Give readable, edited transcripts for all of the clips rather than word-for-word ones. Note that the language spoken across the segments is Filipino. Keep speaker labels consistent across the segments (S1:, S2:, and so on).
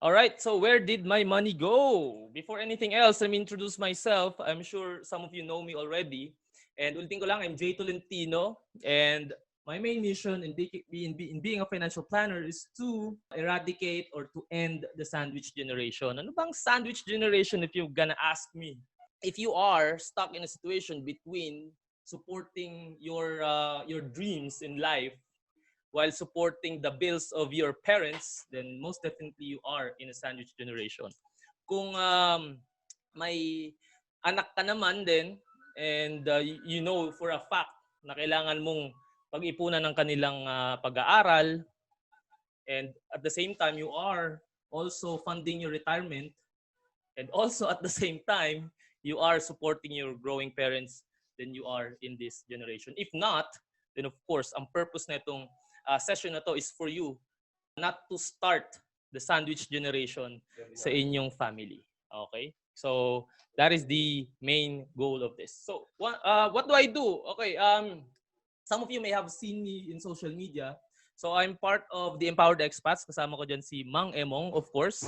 S1: All right, so where did my money go? Before anything else, let me introduce myself. I'm sure some of you know me already. And ulitin ko lang, I'm Jay Tolentino. And my main mission in being a financial planner is to eradicate or to end the sandwich generation. Ano bang sandwich generation if you're gonna ask me? If you are stuck in a situation between supporting your dreams in life while supporting the bills of your parents, then most definitely you are in a sandwich generation. Kung may anak ka naman din and you know for a fact na kailangan mong pag-ipunan ng kanilang pag-aaral and at the same time you are also funding your retirement and also at the same time you are supporting your growing parents, then you are in this generation. If not, then of course ang purpose na itong session na to is for you not to start the sandwich generation sa inyong family. Okay? So that is the main goal of this. So what do I do? Okay, some of you may have seen me in social media. So I'm part of the Empowered Expats. Kasama ko dyan si Mang Emong, of course.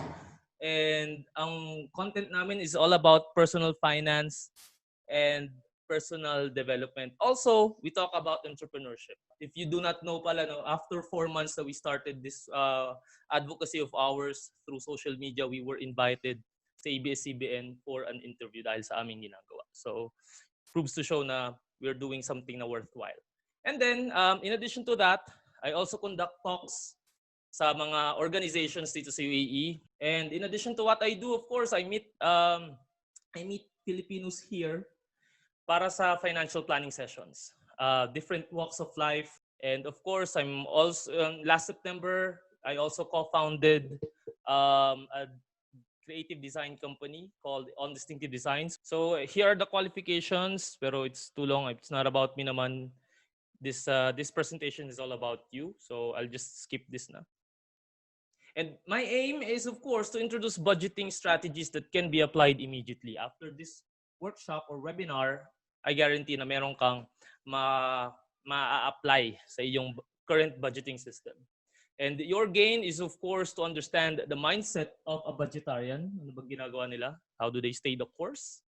S1: And ang content namin is all about personal finance and personal development. Also, we talk about entrepreneurship. If you do not know pala, no, after 4 months that we started this advocacy of ours through social media, we were invited sa ABS-CBN for an interview dahil sa aming ginagawa. So, proves to show na we're doing something na worthwhile. And then, in addition to that, I also conduct talks sa mga organizations dito sa UAE. And in addition to what I do, of course, I meet Filipinos here para sa financial planning sessions. Different walks of life. And of course, I'm also, last September, I also co-founded a creative design company called On Distinctive Designs. So here are the qualifications, pero it's too long. It's not about me naman. This presentation is all about you. So I'll just skip this na. And my aim is, of course, to introduce budgeting strategies that can be applied immediately. After this workshop or webinar, I guarantee na meron kang ma-apply sa iyong current budgeting system. And your gain is, of course, to understand the mindset of a budgetarian. Ano bang ginagawa nila? How do they stay the course?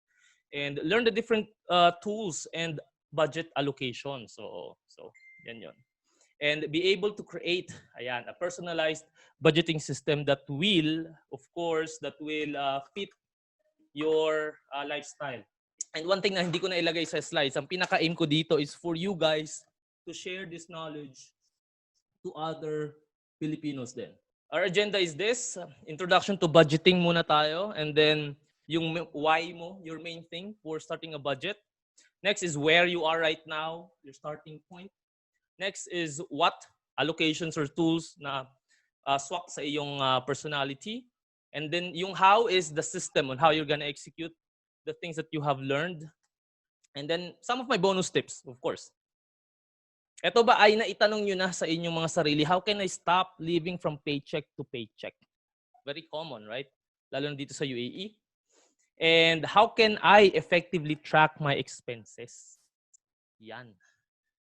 S1: And learn the different tools and budget allocation. So yan yon. And be able to create a personalized budgeting system that will, of course, fit your lifestyle. And one thing na hindi ko na ilagay sa slides, ang pinaka-aim ko dito is for you guys to share this knowledge to other Filipinos din. Our agenda is this, introduction to budgeting muna tayo, and then yung why mo, your main thing for starting a budget. Next is where you are right now, your starting point. Next is what allocations or tools na swak sa iyong personality. And then yung how is the system on how you're gonna execute the things that you have learned. And then some of my bonus tips, of course. Ito ba ay naitanong nyo na sa inyong mga sarili, how can I stop living from paycheck to paycheck? Very common, right? Lalo na dito sa UAE. And how can I effectively track my expenses? Yan.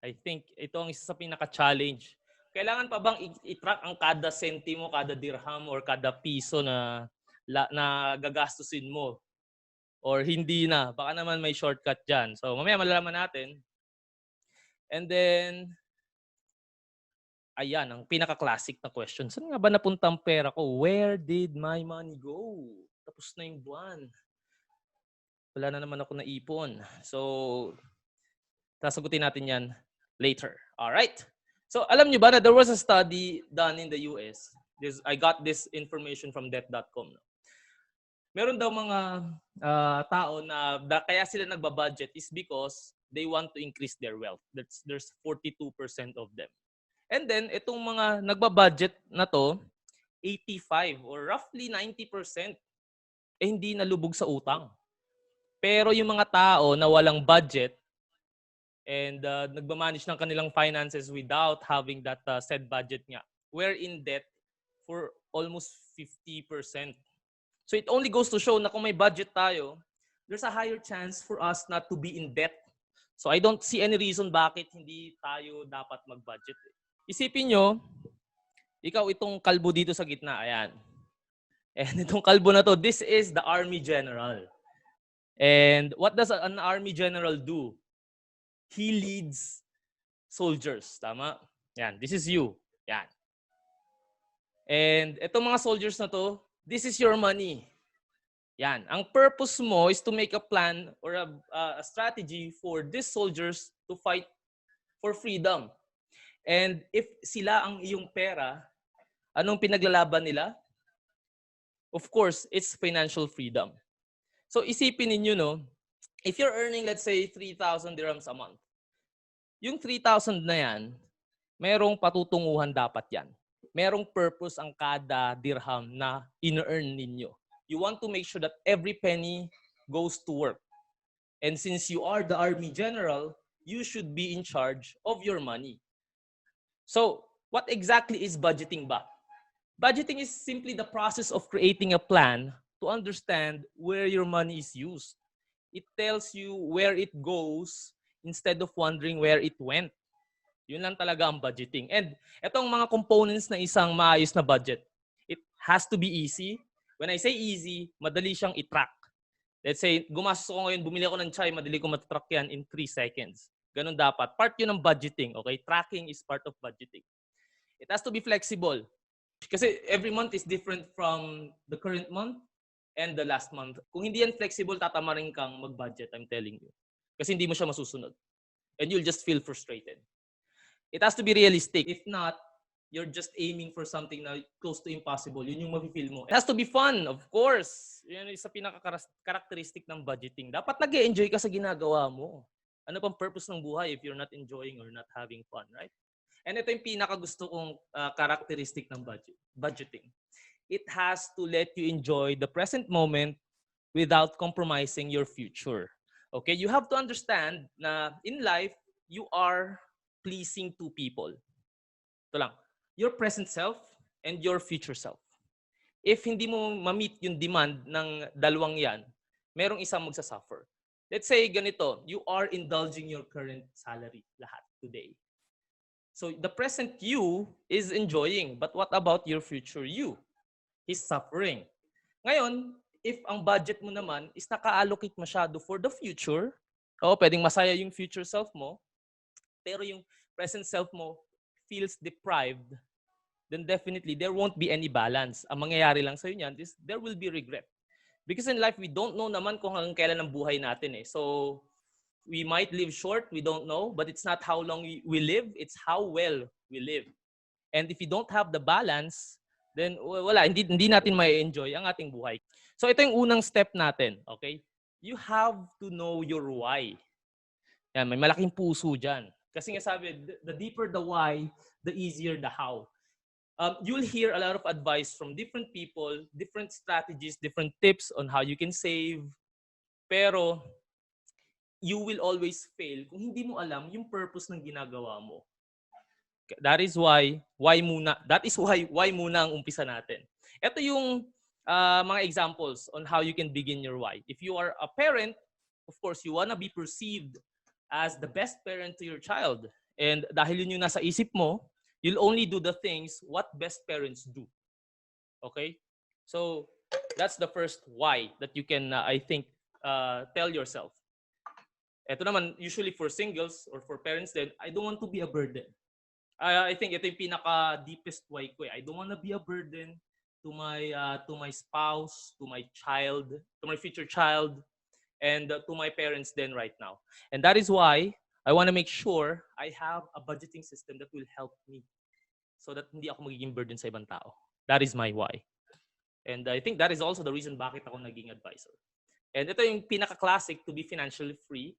S1: I think ito ang isa sa pinaka-challenge. Kailangan pa bang i-track ang kada sentimo, kada dirham, or kada piso na gagastusin mo? Or hindi na? Baka naman may shortcut dyan. So mamaya malalaman natin. And then, ayan, ang pinaka-classic na question. Saan nga ba napunta ang pera ko? Where did my money go? Tapos na yung buwan. Wala na naman ako naipon. So, sasagutin natin yan later. All right. So, alam nyo ba na there was a study done in the US. I got this information from debt.com. Meron daw mga tao na kaya sila nagbabudget is because they want to increase their wealth. There's 42% of them. And then, itong mga nagbabudget na to, 85 or roughly 90%, hindi nalubog sa utang. Pero yung mga tao na walang budget and nagmamanage ng kanilang finances without having that said budget nga, we're in debt for almost 50%. So it only goes to show na kung may budget tayo, there's a higher chance for us not to be in debt. So I don't see any reason bakit hindi tayo dapat mag-budget. Isipin nyo, ikaw itong kalbo dito sa gitna, ayan. And itong kalbo na to, this is the Army General. And what does an Army General do? He leads soldiers. Tama? Yan, this is you. Yan. And itong mga soldiers na to, this is your money. Yan. Ang purpose mo is to make a plan or a strategy for these soldiers to fight for freedom. And if sila ang iyong pera, anong pinaglalaban nila? Of course, it's financial freedom. So isipin ninyo, no, if you're earning, let's say, 3,000 dirhams a month, yung 3,000 na yan, merong patutunguhan dapat yan. Merong purpose ang kada dirham na in-earn ninyo. You want to make sure that every penny goes to work. And since you are the Army General, you should be in charge of your money. So, what exactly is budgeting ba? Budgeting is simply the process of creating a plan to understand where your money is used. It tells you where it goes instead of wondering where it went. Yun lang talaga ang budgeting. And itong mga components na isang maayos na budget, it has to be easy. When I say easy, madali siyang i-track. Let's say, gumastos ako ngayon, bumili ako ng chai, madali ko matatrack yan in 3 seconds. Ganun dapat. Part yun ng budgeting. Okay? Tracking is part of budgeting. It has to be flexible. Kasi every month is different from the current month and the last month. Kung hindi yan flexible, tatamarin kang mag-budget, I'm telling you. Kasi hindi mo siya masusunod. And you'll just feel frustrated. It has to be realistic. If not, you're just aiming for something na close to impossible. Yun yung mafe-feel mo. It has to be fun, of course. Yun yung isa pinaka-characteristic ng budgeting. Dapat nag-e-enjoy ka sa ginagawa mo. Ano pang purpose ng buhay if you're not enjoying or not having fun, right? And ito yung pinaka-gusto kong characteristic ng budgeting. It has to let you enjoy the present moment without compromising your future. Okay? You have to understand na in life, you are pleasing two people. Ito lang. Your present self and your future self. If hindi mo ma-meet yung demand ng dalawang yan, merong isang magsasuffer. Let's say ganito, you are indulging your current salary lahat today. So the present you is enjoying, but what about your future you? He's suffering. Ngayon, if ang budget mo naman is naka-allocate masyado for the future, pwedeng masaya yung future self mo, pero yung present self mo feels deprived, then definitely there won't be any balance. Ang mangyayari lang sa'yo niyan is there will be regret. Because in life, we don't know naman kung hanggang kailan ang buhay natin eh. So, we might live short, we don't know, but it's not how long we live, it's how well we live. And if you don't have the balance, then wala, hindi natin ma-enjoy ang ating buhay. So ito yung unang step natin, okay? You have to know your why. Yan, may malaking puso dyan. Kasi nga sabi, the deeper the why, the easier the how. You'll hear a lot of advice from different people, different strategies, different tips on how you can save. Pero you will always fail kung hindi mo alam yung purpose ng ginagawa mo. That is why muna ang umpisa natin. Ito yung mga examples on how you can begin your why. If you are a parent, of course, you wanna be perceived as the best parent to your child. And dahil yun yung nasa isip mo, you'll only do the things what best parents do. Okay? So, that's the first why that you can, I think, tell yourself. Ito naman, usually for singles or for parents then, I don't want to be a burden. I think ito yung pinaka-deepest why ko. I don't want to be a burden to my spouse, to my child, to my future child, and to my parents then right now. And that is why I want to make sure I have a budgeting system that will help me so that hindi ako magiging burden sa ibang tao. That is my why. And I think that is also the reason bakit ako naging advisor. And ito yung pinaka-classic to be financially free.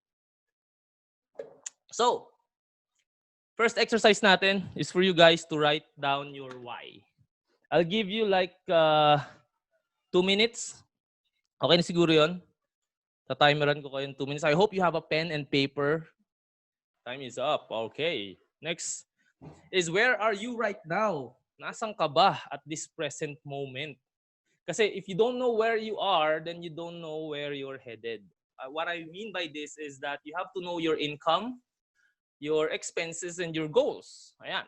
S1: So, first exercise natin is for you guys to write down your why. I'll give you like 2 minutes. Okay na siguro yun? Ta-timeran ko kayo 2 minutes. I hope you have a pen and paper. Time is up. Okay. Next is where are you right now? Nasaan ka ba at this present moment? Kasi if you don't know where you are, then you don't know where you're headed. What I mean by this is that you have to know your income, your expenses, and your goals. Ayan.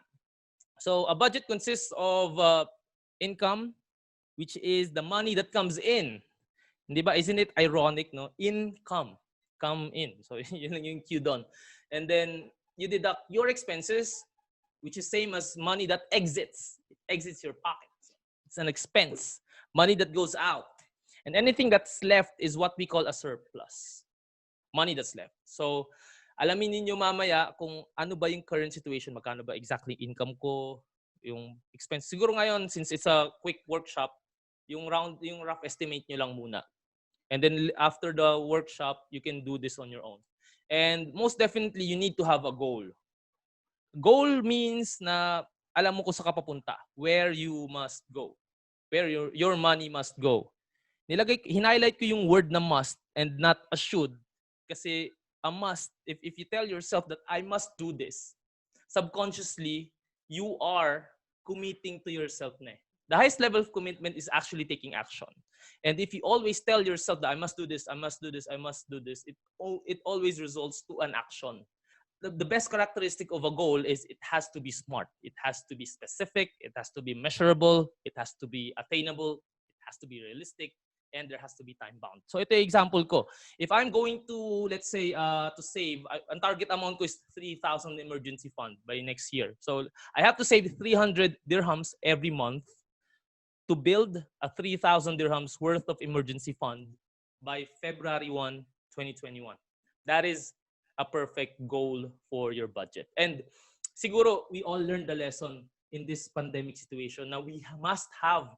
S1: So a budget consists of income, which is the money that comes in. Di ba? Isn't it ironic, no? Income. Come in. So, yun lang yung cue doon. And then, you deduct your expenses, which is same as money that exits. It exits your pocket. It's an expense. Money that goes out. And anything that's left is what we call a surplus. Money that's left. So, alamin ninyo mamaya kung ano ba yung current situation, magkano ba exactly income ko, yung expense. Siguro ngayon, since it's a quick workshop, yung rough estimate nyo lang muna. And then after the workshop, you can do this on your own. And most definitely, you need to have a goal. Goal means na alam mo kung saan ka papunta, where you must go, where your money must go. Hinighlight ko yung word na must and not a should. Kasi a must, if you tell yourself that I must do this, subconsciously, you are committing to yourself na. The highest level of commitment is actually taking action. And if you always tell yourself that I must do this, I must do this, I must do this, it always results to an action. The best characteristic of a goal is it has to be smart. It has to be specific. It has to be measurable. It has to be attainable. It has to be realistic. And there has to be time bound. So ito yung example ko. If I'm going to, let's say, to save, ang target amount ko is 3,000 emergency fund by next year. So I have to save 300 dirhams every month to build a 3,000 dirhams worth of emergency fund by February 1, 2021. That is a perfect goal for your budget. And siguro we all learned the lesson in this pandemic situation. Now we must have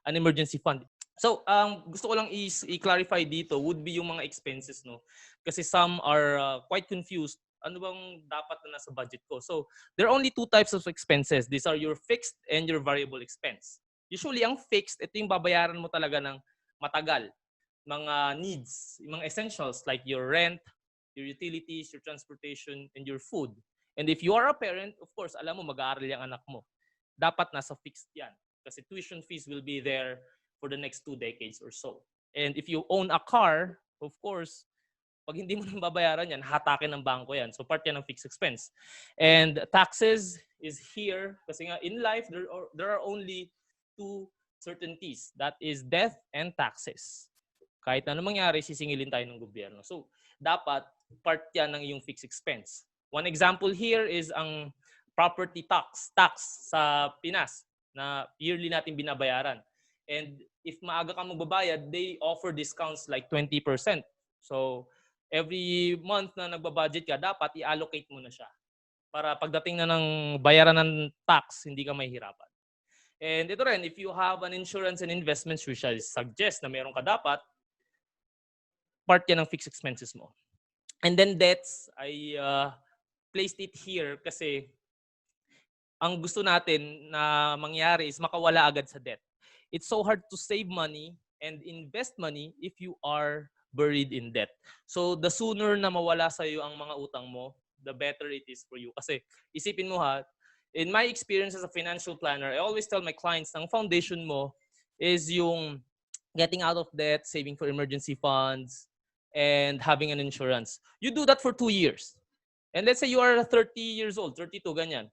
S1: an emergency fund. So, gusto ko lang i-clarify dito would be yung mga expenses, no? Kasi some are quite confused. Ano bang dapat na nasa budget ko? So, there are only two types of expenses. These are your fixed and your variable expense. Usually, ang fixed, ito yung babayaran mo talaga ng matagal. Mga needs, mga essentials like your rent, your utilities, your transportation, and your food. And if you are a parent, of course, alam mo mag-aaral yung anak mo. Dapat nasa fixed yan. Kasi tuition fees will be there for the next 2 decades or so. And if you own a car, of course, pag hindi mo nang babayaran yan, hatakin ng bangko yan. So part yan ng fixed expense. And taxes is here kasi nga in life, there are only two certainties. That is death and taxes. Kahit na mangyari, sisingilin tayo ng gobyerno. So dapat part yan ng iyong fixed expense. One example here is ang property tax sa Pinas na yearly natin binabayaran. And if maaga kang magbabayad, they offer discounts like 20%. So every month na nagbabudget ka, dapat i-allocate mo na siya. Para pagdating na ng bayaran ng tax, hindi ka mahihirapan. And ito rin, if you have an insurance and investments, which I suggest na meron ka dapat, part yan ng fixed expenses mo. And then debts, I placed it here kasi ang gusto natin na mangyari is makawala agad sa debt. It's so hard to save money and invest money if you are buried in debt. So the sooner na mawala sa iyo ang mga utang mo, the better it is for you. Kasi isipin mo ha, in my experience as a financial planner, I always tell my clients, ang foundation mo is yung getting out of debt, saving for emergency funds, and having an insurance. You do that for 2 years. And let's say you are 30 years old, 32, ganyan.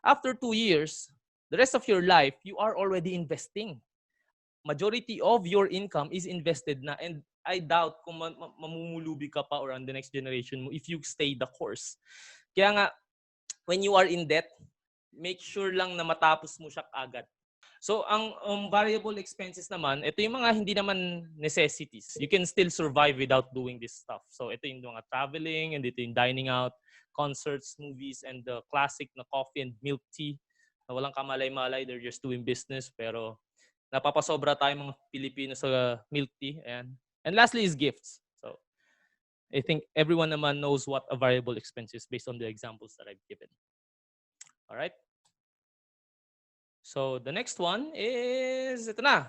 S1: After 2 years, the rest of your life, you are already investing. Majority of your income is invested na, and I doubt kung mamumulubi ka pa or on the next generation mo if you stay the course. Kaya nga, when you are in debt, make sure lang na matapos mo siya agad. So, ang variable expenses naman, ito yung mga hindi naman necessities. You can still survive without doing this stuff. So, ito yung mga traveling, and ito yung dining out, concerts, movies, and the classic na coffee and milk tea na walang kamalay-malay. They're just doing business. Pero, napapasobra tayo mga Pilipino sa milk tea. And lastly is gifts. So, I think everyone naman knows what a variable expense is based on the examples that I've given. All right? So the next one is ito na.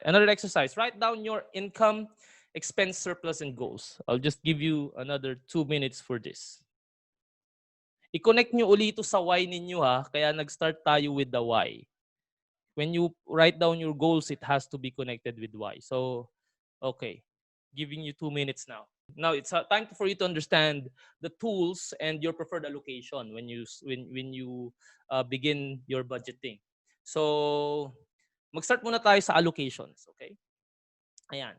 S1: Another exercise. Write down your income, expense, surplus, and goals. I'll just give you another 2 minutes for this. I-connect nyo ulit ito sa why ninyo ha. Kaya nag-start tayo with the why. When you write down your goals, it has to be connected with why. So, okay. Giving you 2 minutes now. Now it's time for you to understand the tools and your preferred allocation when you begin your budgeting. So Mag-start muna tayo sa allocations, okay? Ayan.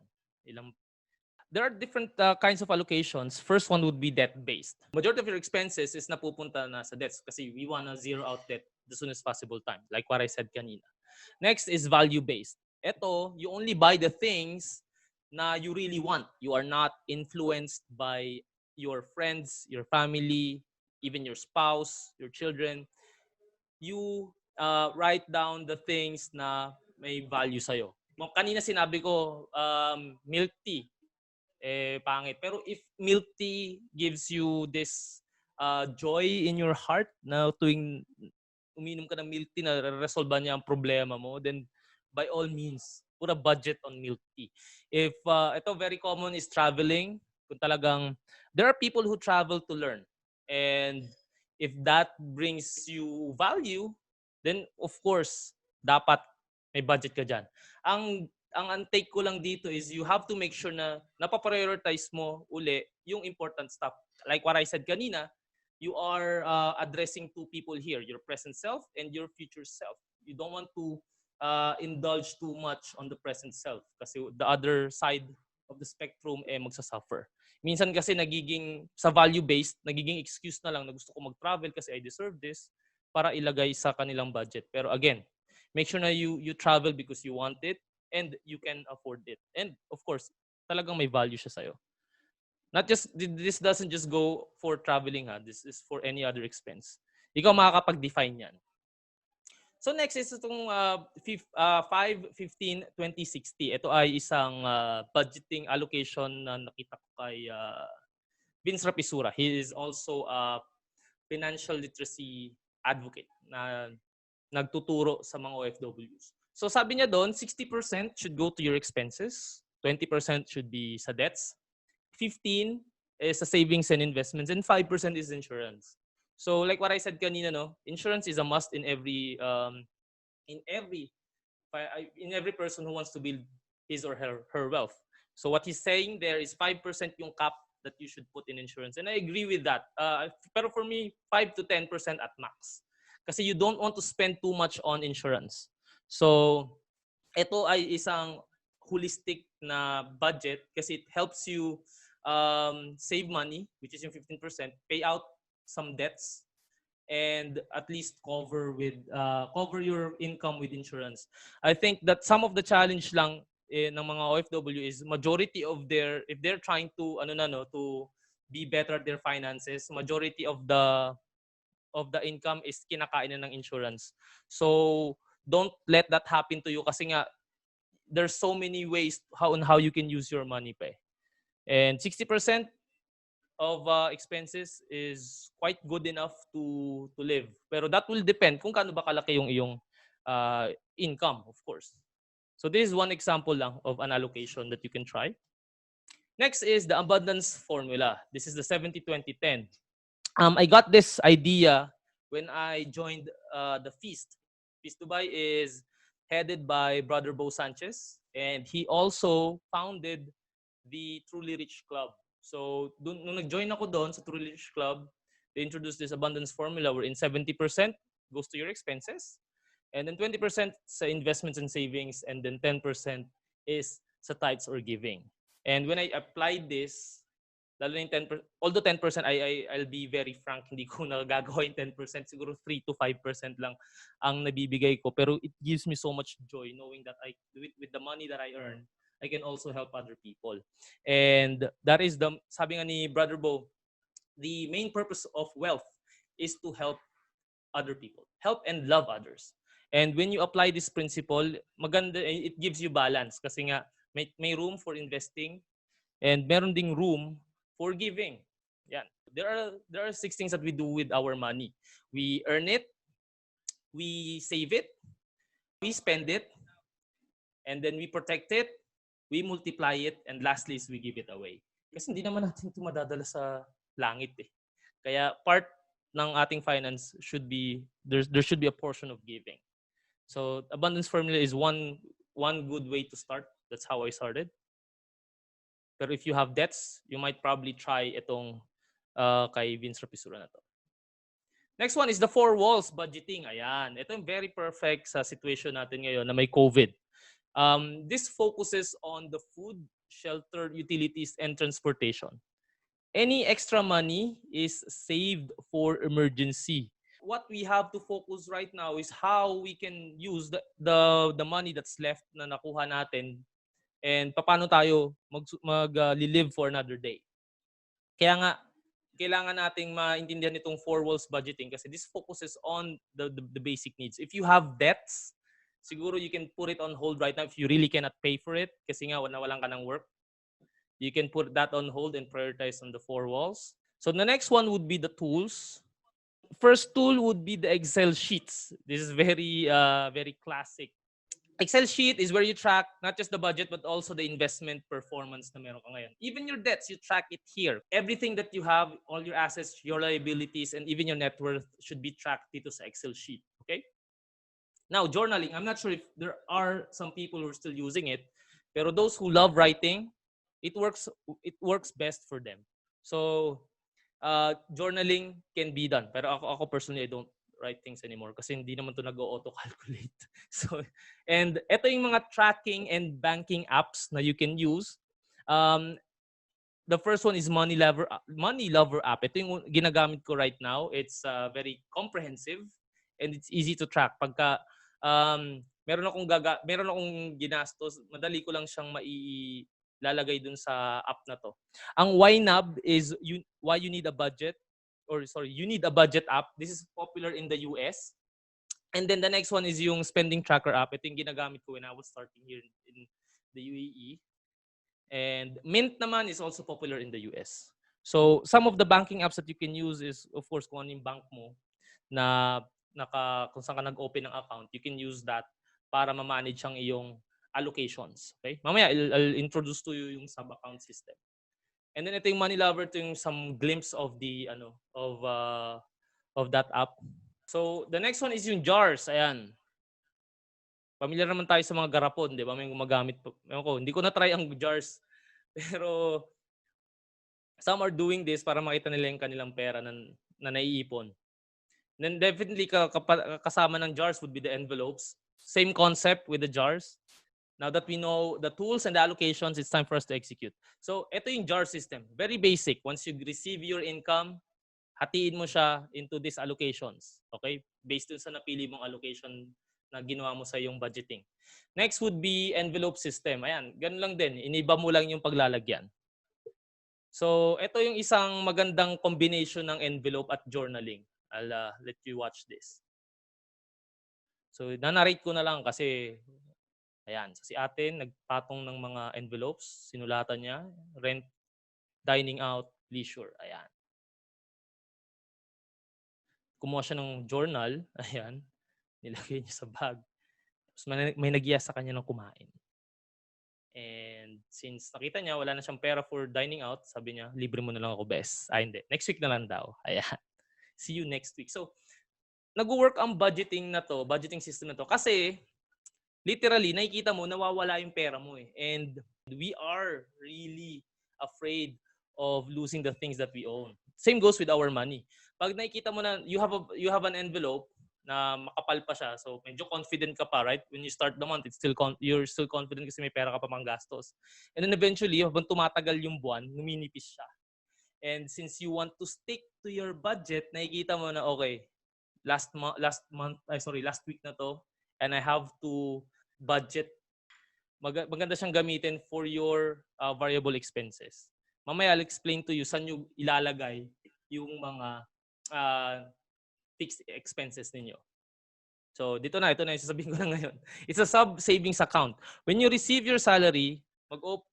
S1: There are different kinds of allocations. First one would be debt-based. Majority of your expenses is napupunta na sa debts kasi we wanna zero out debt the soonest possible time, like what I said kanina. Next is value-based. Ito, you only buy the things na you really want. You are not influenced by your friends, your family, even your spouse, your children. You write down the things na may value sa'yo. Kanina sinabi ko, milk tea, pangit. Pero if milk tea gives you this joy in your heart na tuwing uminom ka ng milk tea na resolve niya ang problema mo, then by all means, put a budget on milk tea. If ito very common is traveling, kung talagang there are people who travel to learn. And if that brings you value, then of course, dapat may budget ka dyan. Ang take ko lang dito is you have to make sure na napaprioritize mo uli yung important stuff. Like what I said kanina, you are addressing two people here, your present self and your future self. You don't want to indulge too much on the present self kasi the other side of the spectrum magsasuffer. Minsan kasi nagiging sa value-based, nagiging excuse na lang na gusto ko mag-travel kasi I deserve this para ilagay sa kanilang budget. Pero again, make sure na you travel because you want it and you can afford it. And of course, talagang may value siya sa'yo. Not just, this doesn't just go for traveling ha. This is for any other expense. Ikaw makakapag-define yan. So next is itong 5, 15, 20, 60. Ito ay isang budgeting allocation na nakita ko kay Vince Rapisura. He is also a financial literacy advocate na nagtuturo sa mga OFWs. So sabi niya doon, 60% should go to your expenses, 20% should be sa debts, 15 is sa savings and investments, and 5% is insurance. So like what I said kanina, no, insurance is a must in every person who wants to build his or her wealth. So what he's saying there is 5% yung cap that you should put in insurance. And I agree with that. Pero for me, 5 to 10% at max. Kasi you don't want to spend too much on insurance. So, ito ay isang holistic na budget kasi it helps you save money, which is yung 15%, pay out some debts, and at least cover your income with insurance. I think that some of the challenge lang ng mga OFW is majority of if they're trying to to be better at their finances, majority of the income is kinakain na ng insurance. So don't let that happen to you kasi nga there's so many ways how you can use your money pa. And 60% of expenses is quite good enough to live. Pero that will depend kung kaano ba kalaki yung iyong income, of course. So this is one example lang of an allocation that you can try. Next is the abundance formula. This is the 70-20-10. I got this idea when I joined the Feast. Feast to Buy is headed by Brother Bo Sanchez, and he also founded the Truly Rich Club. So, nung nag-join ako doon sa Truly Rich Club, they introduced this abundance formula wherein 70% goes to your expenses, and then 20% sa investments and savings, and then 10% is sa tithes or giving. And when I applied this, lalo na yung 10%, although 10%, I'll be very frank, hindi ko nagagawa yung 10%, siguro 3 to 5% lang ang nabibigay ko. Pero it gives me so much joy knowing that with the money that I earn, I can also help other people. And that is sabi nga ni Brother Bo, the main purpose of wealth is to help other people. Help and love others. And when you apply this principle, maganda, it gives you balance kasi nga may room for investing and meron ding room for giving. Yan. There are 6 things that we do with our money. We earn it, we save it, we spend it, and then we protect it, we multiply it, and lastly is we give it away. Kasi hindi naman natin ito madadala sa langit eh. Kaya part ng ating finance should be, there should be a portion of giving. So abundance formula is one good way to start. That's how I started. Pero if you have debts, you might probably try itong kay Vince Rapisura na to. Next one is the four walls budgeting. Ayan. Ito yung very perfect sa situation natin ngayon na may COVID. This focuses on the food, shelter, utilities, and transportation. Any extra money is saved for emergency. What we have to focus right now is how we can use the money that's left na nakuha natin and paano tayo live for another day. Kaya nga, kailangan nating maintindihan itong four walls budgeting kasi this focuses on the basic needs. If you have debts, siguro you can put it on hold right now if you really cannot pay for it kasi nga nawalan ka ng work. You can put that on hold and prioritize on the four walls. So the next one would be the tools. First tool would be the Excel sheets. This is very classic. Excel sheet is where you track not just the budget but also the investment performance na meron ka ngayon. Even your debts, you track it here. Everything that you have, all your assets, your liabilities, and even your net worth should be tracked dito sa Excel sheet. Okay? Now, journaling. I'm not sure if there are some people who are still using it, pero those who love writing, it works best for them. So, journaling can be done. Pero ako personally, I don't write things anymore kasi hindi naman to nag-auto-calculate. So, and ito yung mga tracking and banking apps na you can use. The first one is Money Lover app. Ito yung ginagamit ko right now. It's very comprehensive and it's easy to track. Pagka meron akong ginastos, madali ko lang siyang mailalagay dun sa app na to. Ang YNAB is why you need a budget you need a budget app. This is popular in the US. And then the next one is yung spending tracker app. Ito yung ginagamit ko when I was starting here in the UAE. And Mint naman is also popular in the US. So some of the banking apps that you can use is, of course, kung ano yung bank mo na kung saan ka nag-open ng account, you can use that para ma-manage ang iyong allocations. Okay? Mamaya, I'll introduce to you yung sub-account system. And then ito yung Money Lover, ito yung some glimpse of the of that app. So the next one is yung jars. Ayan. Familiar naman tayo sa mga garapon, di ba? May gumagamit po. Hindi ko na-try ang jars. Pero some are doing this para makita nila yung kanilang pera na naiipon. Then definitely kasama ng jars would be the envelopes. Same concept with the jars. Now that we know the tools and the allocations, it's time for us to execute. So ito yung jar system. Very basic. Once you receive your income, hatiin mo siya into these allocations. Okay? Based dun sa napili mong allocation na ginawa mo sa yung budgeting. Next would be envelope system. Ayan, ganun lang din. Iniba mo lang yung paglalagyan. So, ito yung isang magandang combination ng envelope at journaling. I'll let you watch this. So, nanarrate ko na lang kasi, ayan, si ate nagpatong ng mga envelopes. Sinulatan niya, rent, dining out, leisure. Ayan. Kumuha siya ng journal. Ayan. Nilagay niya sa bag. Tapos may nagyaya sa kanya ng kumain. And since nakita niya, wala na siyang pera for dining out, sabi niya, libre mo na lang ako, bes. Hindi. Next week na lang daw. Ayan. See you next week. So, nag-work ang budgeting system na to. Kasi, literally, nakikita mo, nawawala yung pera mo eh. And we are really afraid of losing the things that we own. Same goes with our money. Pag nakikita mo na you have an envelope na makapal pa siya, so medyo confident ka pa, right? When you start the month, you're still confident kasi may pera ka pa pang gastos. And then eventually, habang tumatagal yung buwan, numinipis siya. And since you want to stick to your budget, nakikita mo na okay, last week na to, and I have to budget. Maganda siyang gamitin for your variable expenses. Mamaya I'll explain to you saan yung ilalagay yung mga fixed expenses ninyo. So, ito na yung sasabihin ko na ngayon. It's a sub-savings account. When you receive your salary,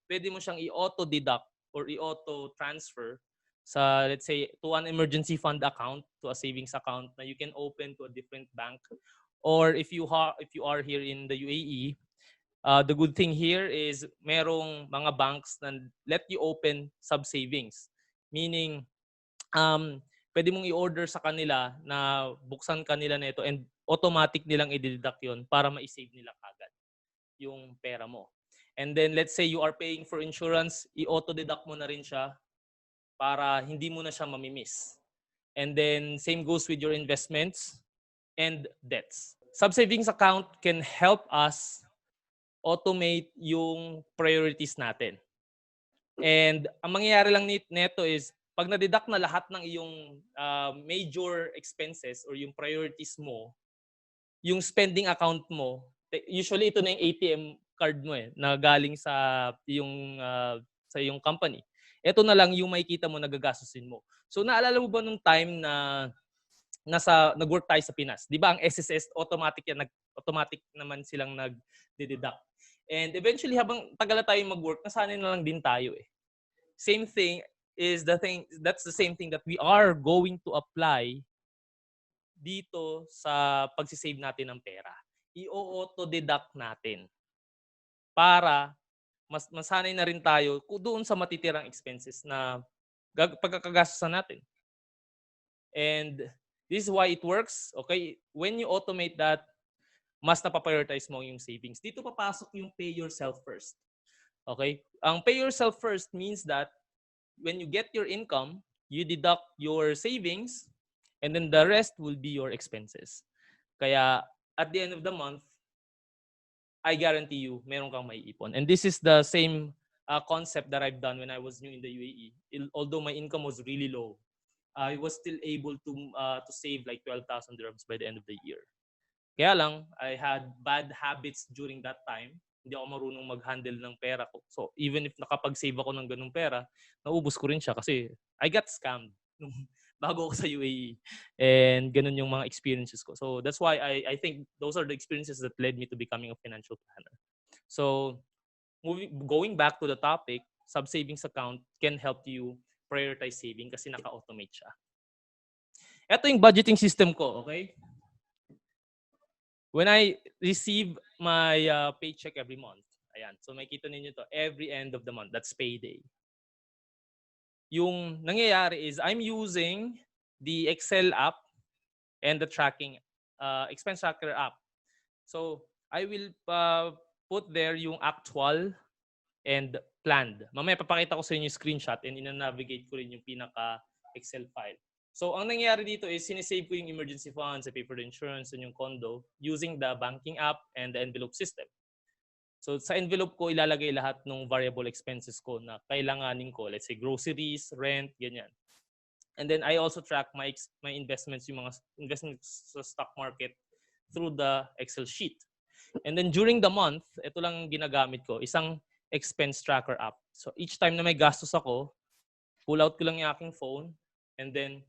S1: pwede mo siyang i-auto-deduct or i-auto-transfer sa, let's say, to an emergency fund account, to a savings account na you can open to a different bank. Or if you are here in the UAE, the good thing here is merong mga banks na let you open sub-savings. Meaning, pwede mong i-order sa kanila na buksan kanila na ito and automatic nilang i-deduct yun para ma-save nila kagad yung pera mo. And then let's say you are paying for insurance, i-auto-deduct mo na rin siya para hindi mo na siya mamimiss. And then same goes with your investments and debts. Sub-savings account can help us automate yung priorities natin. And ang mangyayari lang neto is, pag na-deduct na lahat ng iyong major expenses or yung priorities mo, yung spending account mo, usually ito na yung ATM card mo na galing sa iyong company. Ito na lang yung makikita mo nagagastusin mo. So naalala mo ba nung time na nag-work tayo sa Pinas? 'Di ba ang SSS automatic yan, automatic naman silang nag-deduct. And eventually habang tagal na tayo mag-work, nasanay na lang din tayo eh. Same thing is that's the same thing that we are going to apply dito sa pagsisave natin ng pera. I-auto-deduct natin para masanay na rin tayo doon sa matitirang expenses na pagkakagastusan natin. And this is why it works. Okay? When you automate that, mas napaprioritize mo yung savings. Dito papasok yung pay yourself first. Okay? Ang pay yourself first means that when you get your income, you deduct your savings, and then the rest will be your expenses. Kaya at the end of the month, I guarantee you, meron kang maiipon. And this is the same concept that I've done when I was new in the UAE. Although my income was really low, I was still able to save like 12,000 dirhams by the end of the year. Kaya lang, I had bad habits during that time. Hindi ako marunong mag-handle ng pera ko. So, even if nakapag-save ako ng ganung pera, naubos ko rin siya kasi I got scammed nung bago ako sa UAE. And ganun yung mga experiences ko. So, that's why I think those are the experiences that led me to becoming a financial planner. So, going back to the topic, sub-savings account can help you prioritize saving kasi naka-automate siya. Ito yung budgeting system ko, okay? When I receive my paycheck every month, ayan, so makikita ninyo to, every end of the month, that's payday. Yung nangyayari is, I'm using the Excel app and the tracking, expense tracker app. So, I will put there yung actual and planned. Mamaya papakita ko sa inyo yung screenshot and ina-navigate ko rin yung pinaka-Excel file. So, ang nangyayari dito is sinisave ko yung emergency funds, I pay for the insurance, and yung condo using the banking app and the envelope system. So, sa envelope ko, ilalagay lahat ng variable expenses ko na kailanganin ko. Let's say groceries, rent, ganyan. And then, I also track my investments, yung mga investments sa stock market through the Excel sheet. And then, during the month, ito lang ginagamit ko, isang expense tracker app. So, each time na may gastos ako, pull out ko lang yung aking phone, and then,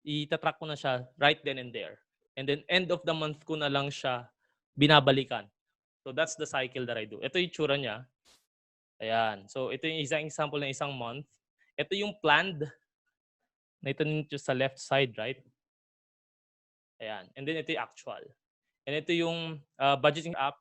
S1: itatrack ko na siya right then and there. And then end of the month ko na lang siya binabalikan. So that's the cycle that I do. Ito yung tsura niya. Ayan. So ito yung isang example ng isang month. Ito yung planned. Na ito nito sa left side, right? Ayan. And then ito yung actual. And ito yung budgeting app.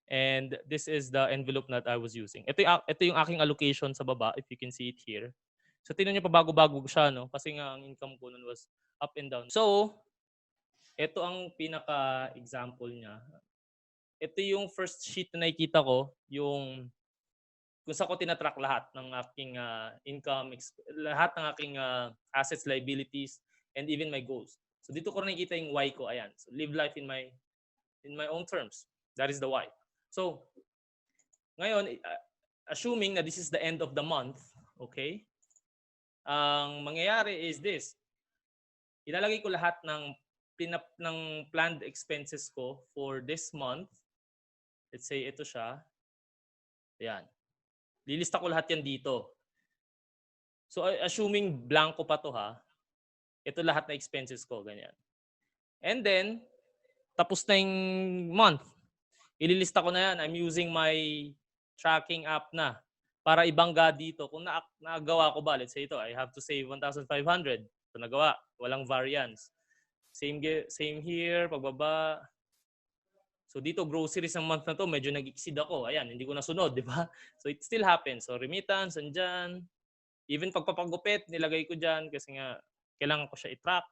S1: And this is the envelope that I was using. Ito yung aking allocation sa baba, if you can see it here. So, tingnan nyo pa bago-bago siya, no? Kasi nga, ang income ko nun was up and down. So, ito ang pinaka-example niya. Ito yung first sheet na nakikita ko, yung kung saan ko tinatrack lahat ng aking income, lahat ng aking assets, liabilities, and even my goals. So, dito ko nakikita yung why ko. Ayan. So, live life in my own terms. That is the why. So, ngayon, assuming na this is the end of the month, okay? Ang mangyayari is this. Ilalagay ko lahat ng planned expenses ko for this month. Let's say ito siya. Ayan. Lilista ko lahat yan dito. So, assuming blanco pa to ha, ito lahat na expenses ko, ganyan. And then, tapos na yung month. Ililista ko na yan. I'm using my tracking app na para ibangga dito. Kung nagawa ko ba, let's say ito, I have to save 1,500. So, nagawa. Walang variance. Same here, pagbaba. So, dito, groceries ng month na to, medyo nag-exceed ako. Ayan, hindi ko nasunod, di ba? So, it still happens. So, remittance, andyan. Even pagpapagupit, nilagay ko dyan kasi nga, kailangan ko siya i-track.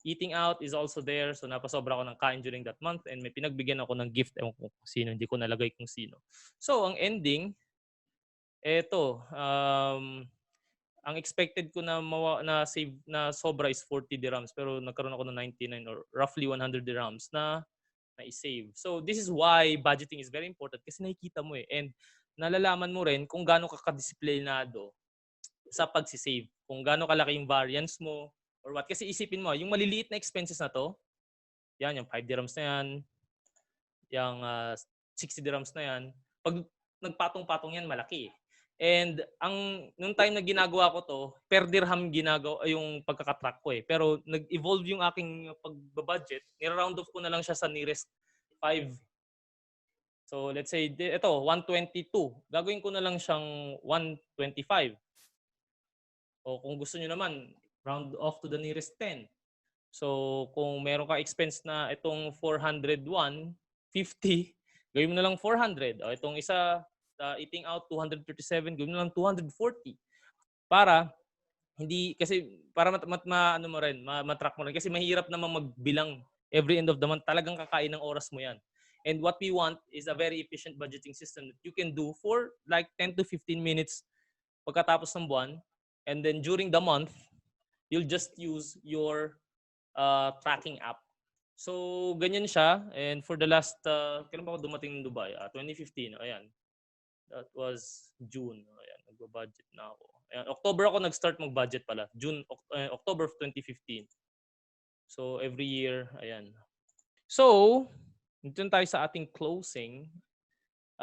S1: Eating out is also there. So, napasobra ako ng kain during that month and may pinagbigyan ako ng gift. Ewan ko kung sino. Hindi ko nalagay kung sino. So, ang ending, eto. ang expected ko na na save na sobra is 40 dirhams pero nagkaroon ako ng 99 or roughly 100 dirhams na i-save. So this is why budgeting is very important kasi nakikita mo eh. And nalalaman mo rin kung gaano ka kadisiplinado sa pagsisave. Kung gaano kalaki yung variance mo or what. Kasi isipin mo, yung maliliit na expenses na to, yan, yung 5 dirhams na yan, yung 60 dirhams na yan, pag nagpatong-patong yan, malaki. And nung time na ginagawa ko to, per dirham ginagawa yung pagkakatrack ko eh. Pero nag-evolve yung aking pagbabudget, nira-round off ko na lang siya sa nearest 5. So let's say ito 122. Gagawin ko na lang siyang 125. O kung gusto niyo naman, round off to the nearest 10. So kung meron ka expense na itong 401, 50, gawin mo na lang 400. O itong isa eating out 237, gawin mo na lang 240. Para hindi kasi para ano mo rin, matrack mo rin kasi mahirap naman magbilang every end of the month. Talagang kakain ng oras mo 'yan. And what we want is a very efficient budgeting system that you can do for like 10 to 15 minutes pagkatapos ng buwan. And then during the month, you'll just use your tracking app. So, ganyan siya. And for the last, kailan ba ako dumating ng Dubai? 2015. Ayan. That was June. Ayan. Nag-budget na ako. Ayan. October ako nag-start mag-budget pala. October of 2015. So, every year. Ayan. So, dito tayo sa ating closing.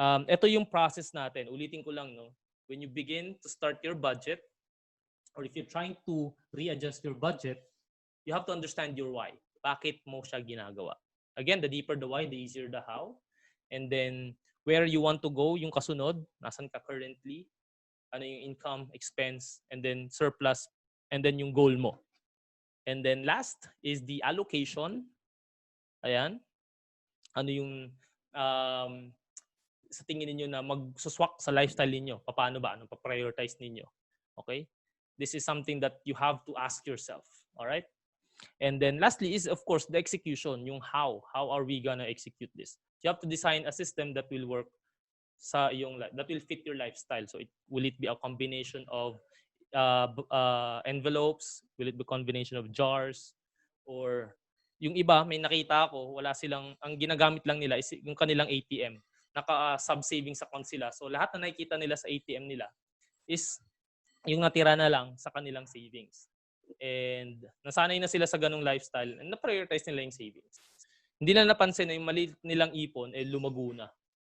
S1: Ito yung process natin. Ulitin ko lang, no? When you begin to start your budget, or if you're trying to readjust your budget, you have to understand your why. Bakit mo siya ginagawa? Again, the deeper the why, the easier the how. And then, where you want to go, yung kasunod, nasan ka currently, ano yung income, expense, and then surplus, and then yung goal mo. And then last is the allocation. Ayan. Ano yung sa tingin niyo na magsuswak sa lifestyle niyo? Paano ba? Anong pa-prioritize ninyo? Okay? This is something that you have to ask yourself. All right? And then lastly is, of course, the execution, yung how. How are we gonna execute this? You have to design a system that will work sa iyong that will fit your lifestyle. So will it be a combination of envelopes? Will it be a combination of jars? Or yung iba, may nakita ako, wala silang, ang ginagamit lang nila is yung kanilang ATM. Naka-sub-savings account sila. So lahat na nakikita nila sa ATM nila is yung natira na lang sa kanilang savings. And nasanay na sila sa ganung lifestyle and na-prioritize nila yung savings. Hindi na napansin na yung maliit nilang ipon lumago na.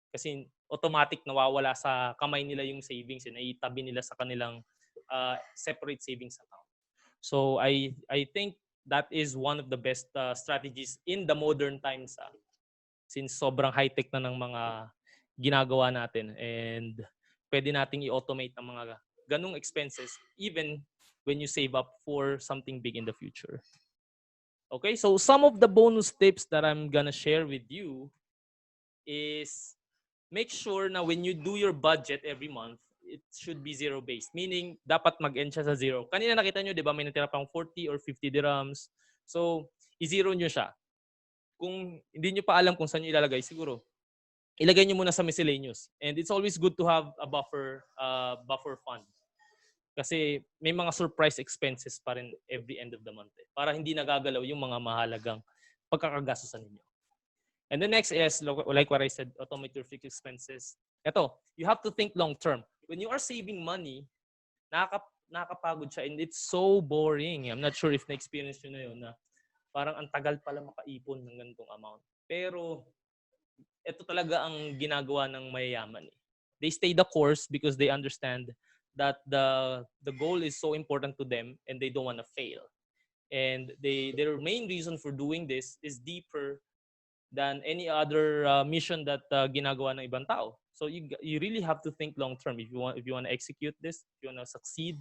S1: Kasi automatic nawawala sa kamay nila yung savings na itabi nila sa kanilang separate savings account. So I think that is one of the best strategies in the modern times since sobrang high-tech na ng mga ginagawa natin and pwede nating i-automate ang mga ganung expenses even when you save up for something big in the future. Okay, so some of the bonus tips that I'm gonna share with you is make sure na when you do your budget every month, it should be zero-based. Meaning, dapat mag-end siya sa zero. Kanina nakita nyo, di ba, may natira pang 40 or 50 dirhams. So, i-zero nyo siya. Kung hindi nyo pa alam kung saan nyo ilalagay, siguro, ilagay nyo muna sa miscellaneous. And it's always good to have a buffer fund. Kasi may mga surprise expenses pa rin every end of the month. Para hindi nagagalaw yung mga mahalagang pagkakagastusan ninyo. And the next is, like what I said, automate your fixed expenses. Ito, you have to think long term. When you are saving money, nakakapagod siya and it's so boring. I'm not sure if na-experience nyo na yun na parang ang tagal pala makaipon ng ganitong amount. Pero ito talaga ang ginagawa ng mayayaman. They stay the course because they understand that the goal is so important to them and they don't want to fail. And their main reason for doing this is deeper than any other mission that ginagawa ng ibang tao. So you really have to think long term if you want to execute this, if you want to succeed,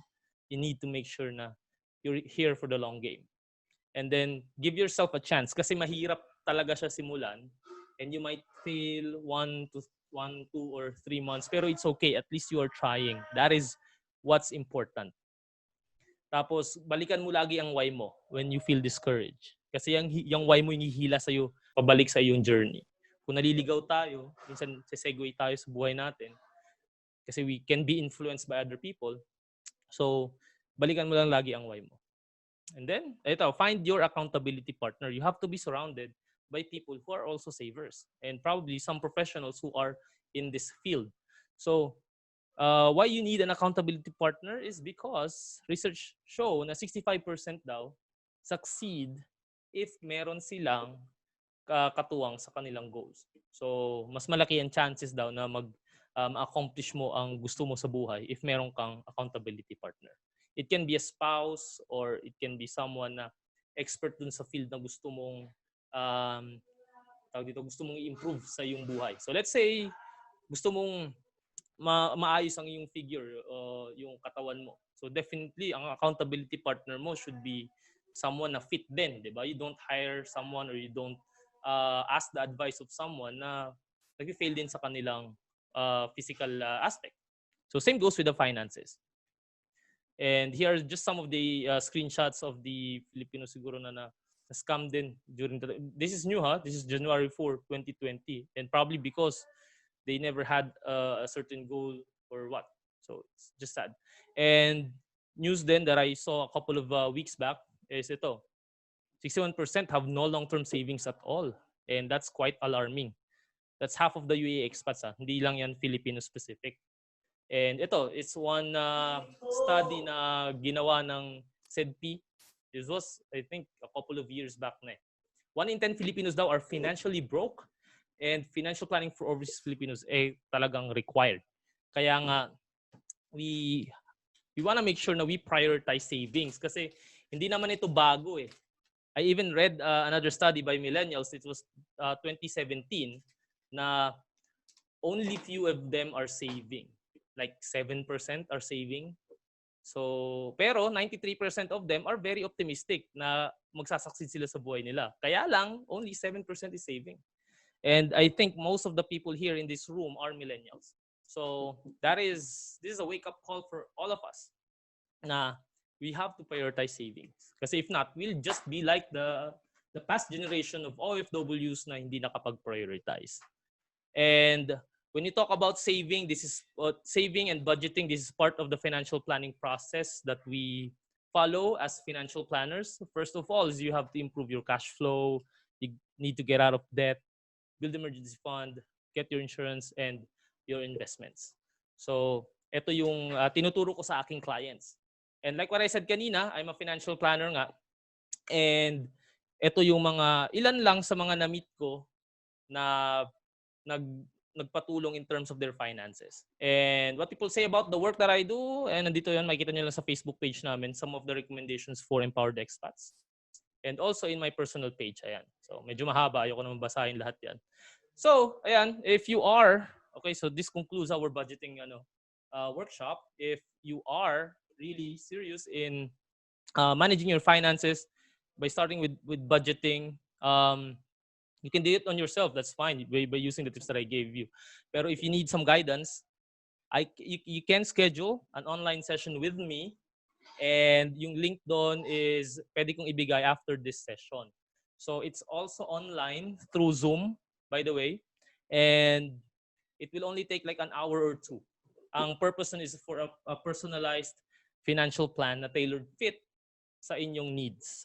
S1: you need to make sure na you're here for the long game. And then give yourself a chance kasi mahirap talaga siya simulan and you might fail 1, 2 or 3 months pero it's okay, at least you are trying. That is what's important. Tapos balikan mo lagi ang why mo when you feel discouraged. Kasi yung why mo yung hihila sa iyo pabalik sa iyong journey. Kung naliligaw tayo, minsan segue tayo sa buhay natin kasi we can be influenced by other people. So balikan mo lang lagi ang why mo. And then, ito, find your accountability partner. You have to be surrounded by people who are also savers and probably some professionals who are in this field. So, why you need an accountability partner is because research show na 65% daw succeed if meron silang katuwang sa kanilang goals. So, mas malaki ang chances daw na accomplish mo ang gusto mo sa buhay if meron kang accountability partner. It can be a spouse or it can be someone na expert dun sa field na gusto mong gusto mong i-improve sa iyong buhay. So let's say gusto mong maayos ang iyong figure, yung katawan mo. So definitely ang accountability partner mo should be someone na fit din, 'di ba? You don't hire someone or you don't ask the advice of someone na nag-fail din sa kanilang physical aspect. So same goes with the finances. And here are just some of the screenshots of the Filipino siguro na scam din during this is new this is January 4, 2020, and probably because they never had a certain goal or what. So it's just sad. And news then that I saw a couple of weeks back is ito. 61% have no long-term savings at all. And that's quite alarming. That's half of the UAE expats. Hindi lang yan Filipino specific. And ito, it's one study na ginawa ng SEDP. This was, I think, a couple of years back na. 1 in 10 Filipinos daw are financially broke, and financial planning for overseas Filipinos talagang required. Kaya nga, we want to make sure na we prioritize savings kasi hindi naman ito bago eh. I even read another study by millennials. It was 2017 na only few of them are saving. Like 7% are saving. So, pero 93% of them are very optimistic na magsasucceed sila sa buhay nila. Kaya lang, only 7% is saving. And I think most of the people here in this room are millennials. So, this is a wake-up call for all of us na we have to prioritize savings. Kasi if not, we'll just be like the past generation of OFWs na hindi nakapag-prioritize. And when you talk about saving, this is saving and budgeting. This is part of the financial planning process that we follow as financial planners. First of all, is you have to improve your cash flow. You need to get out of debt, build emergency fund, get your insurance, and your investments. So, ito yung tinuturo ko sa aking clients. And like what I said kanina, I'm a financial planner nga. And ito yung ilan lang sa mga na-meet ko na nagpatulong in terms of their finances. And what people say about the work that I do, and nandito yan, makikita nyo lang sa Facebook page namin, some of the recommendations for empowered expats. And also in my personal page, ayan. So medyo mahaba, ayoko naman basahin lahat yan. So, ayan, if you are, okay, so this concludes our budgeting workshop. If you are really serious in managing your finances by starting with budgeting, you can do it on yourself. That's fine by using the tips that I gave you. Pero if you need some guidance, you can schedule an online session with me. And yung link doon is pwede kong ibigay after this session. So it's also online through Zoom, by the way. And it will only take like an hour or two. Ang purpose is for a personalized financial plan na tailored fit sa inyong needs.